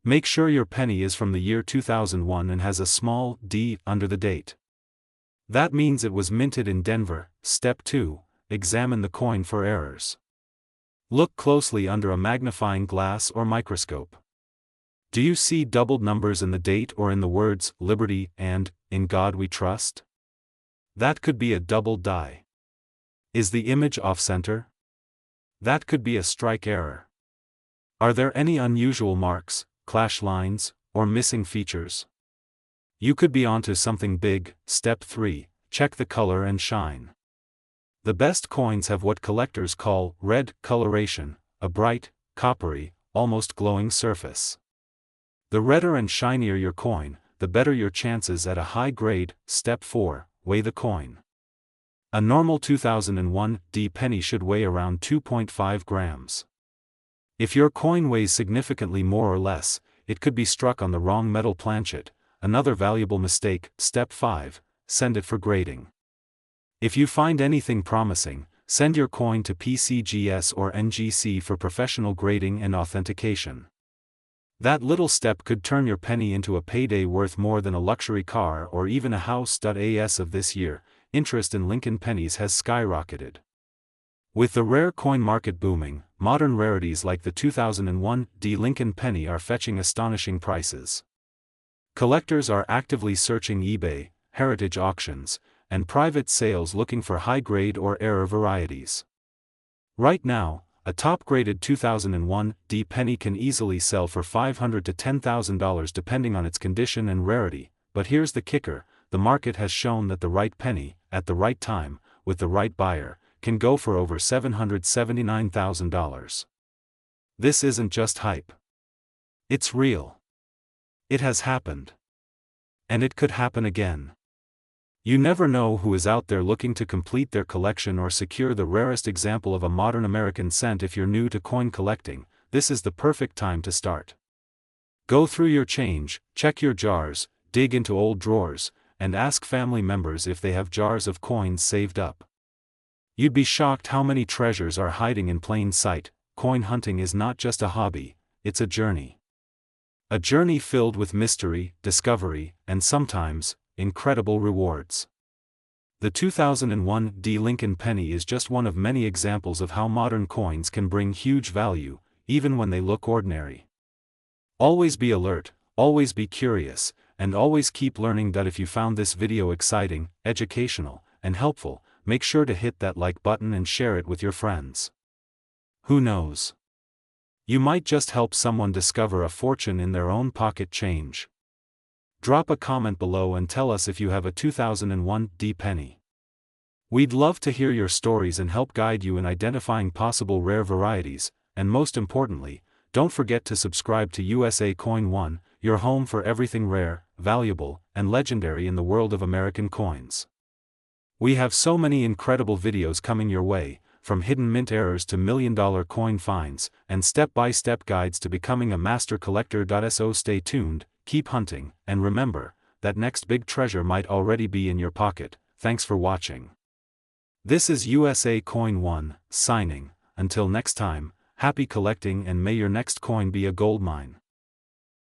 Speaker 1: Make sure your penny is from the year 2001 and has a small D under the date. That means it was minted in Denver. Step 2. Examine the coin for errors. Look closely under a magnifying glass or microscope. Do you see doubled numbers in the date or in the words Liberty and In God We Trust? That could be a double die. Is the image off-center? That could be a strike error. Are there any unusual marks, clash lines, or missing features? You could be onto something big. Step 3. Check the color and shine. The best coins have what collectors call red coloration, a bright, coppery, almost glowing surface. The redder and shinier your coin, the better your chances at a high grade. Step 4. Weigh the coin. A normal 2001 D penny should weigh around 2.5 grams. If your coin weighs significantly more or less, it could be struck on the wrong metal planchet, another valuable mistake. Step 5. Send it for grading. If you find anything promising, send your coin to PCGS or NGC for professional grading and authentication. That little step could turn your penny into a payday worth more than a luxury car or even a house. As of this year, interest in Lincoln pennies has skyrocketed. With the rare coin market booming, modern rarities like the 2001 D Lincoln penny are fetching astonishing prices. Collectors are actively searching eBay, heritage auctions, and private sales looking for high-grade or error varieties. Right now, a top-graded 2001 D penny can easily sell for $500 to $10,000 depending on its condition and rarity, but here's the kicker: the market has shown that the right penny, at the right time, with the right buyer, can go for over $779,000. This isn't just hype. It's real. It has happened. And it could happen again. You never know who is out there looking to complete their collection or secure the rarest example of a modern American cent. If you're new to coin collecting, this is the perfect time to start. Go through your change, check your jars, dig into old drawers, and ask family members if they have jars of coins saved up. You'd be shocked how many treasures are hiding in plain sight. Coin hunting is not just a hobby, it's a journey. A journey filled with mystery, discovery, and sometimes, incredible rewards. The 2001 D Lincoln penny is just one of many examples of how modern coins can bring huge value, even when they look ordinary. Always be alert, always be curious, and always keep learning. If you found this video exciting, educational, and helpful, make sure to hit that like button and share it with your friends. Who knows? You might just help someone discover a fortune in their own pocket change. Drop a comment below and tell us if you have a 2001 D penny. We'd love to hear your stories and help guide you in identifying possible rare varieties. and most importantly, don't forget to subscribe to USA Coin 1, your home for everything rare, valuable, and legendary in the world of American coins. We have so many incredible videos coming your way, from hidden mint errors to million-dollar coin finds, and step-by-step guides to becoming a master collector. So stay tuned, keep hunting, and remember, that next big treasure might already be in your pocket. Thanks for watching. This is USA Coin 1, signing. Until next time, happy collecting and may your next coin be a gold mine.